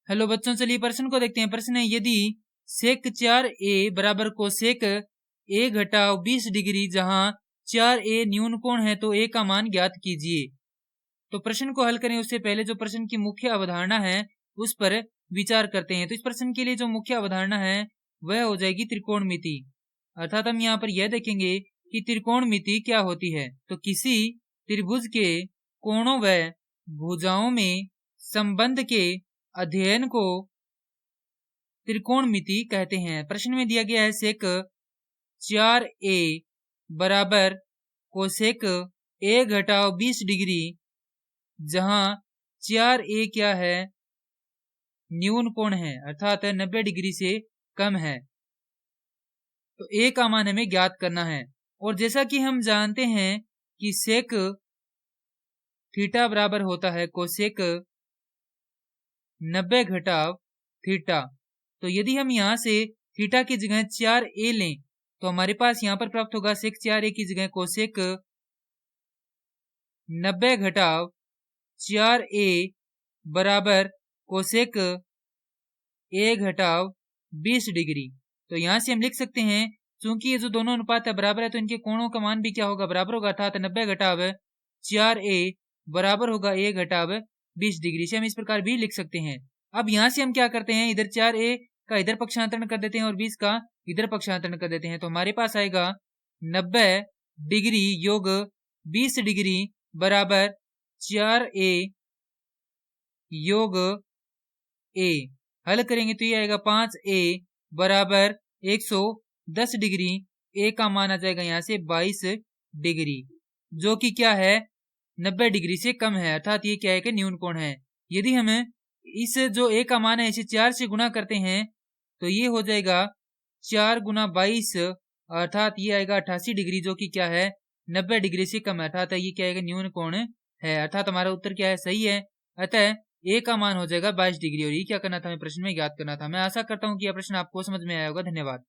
Hello बच्चों, चलिए प्रश्न को देखते हैं। प्रश्न है, यदि सेक 4a बराबर कोसेक a घटाव 20 डिग्री जहां 4a न्यून कोण है तो a का मान ज्ञात कीजिए। तो प्रश्न को हल करें उससे पहले जो प्रश्न की मुख्य अवधारणा है उस पर विचार करते हैं। तो इस प्रश्न के लिए जो मुख्य अवधारणा है वह हो जाएगी त्रिकोणमिति। अर्थात हम यहाँ पर यह देखेंगे कि त्रिकोणमिति क्या होती है। तो किसी त्रिभुज के कोणों व भुजाओं में संबंध के अध्ययन को त्रिकोणमिति कहते हैं। प्रश्न में दिया गया है सेक 4a बराबर कोसेक a घटाव 20 डिग्री जहां 4a क्या है, न्यून कोण है अर्थात 90 डिग्री से कम है। तो a का मान हमें ज्ञात करना है। और जैसा कि हम जानते हैं कि सेक थीटा बराबर होता है कोसेक 90 घटाव थीटा। तो यदि हम यहाँ से थीटा की जगह 4a लें तो हमारे पास यहाँ पर प्राप्त होगा सेक 4a की जगह कोसेक 90 घटाव 4a बराबर कोसेक a घटाव 20 डिग्री। तो यहाँ से हम लिख सकते हैं चूंकि ये जो दोनों अनुपात है बराबर है तो इनके कोणों का मान भी क्या होगा, बराबर होगा। अर्थात 90 घटाव 4a बराबर होगा a घटाव 20 डिग्री। से हम इस प्रकार भी लिख सकते हैं। अब यहाँ से हम क्या करते हैं, इधर 4a का इधर पक्षांतरण कर देते हैं और 20 का इधर पक्षांतरण कर देते हैं। तो हमारे पास आएगा 90 डिग्री योग 20 डिग्री बराबर 4a योग a। हल करेंगे तो ये आएगा 5a बराबर 110 डिग्री। a का मान आ जाएगा यहाँ से 22 डिग्री जो कि क्या है, 90 डिग्री से कम है। अर्थात ये क्या है कि न्यून कोण है। यदि हम इस जो a का मान है इसे 4 से गुणा करते हैं तो ये हो जाएगा 4 गुना 22 अर्थात ये आएगा 88 डिग्री जो कि क्या है, 90 डिग्री से कम है। अर्थात ये क्या है, न्यून कोण है। अर्थात हमारा उत्तर क्या है, सही है। अतः a का मान हो जाएगा 22 डिग्री। और ये क्या करना था, हमें प्रश्न में ज्ञात करना था। मैं आशा करता हूँ कि यह प्रश्न आपको समझ में आया होगा। धन्यवाद।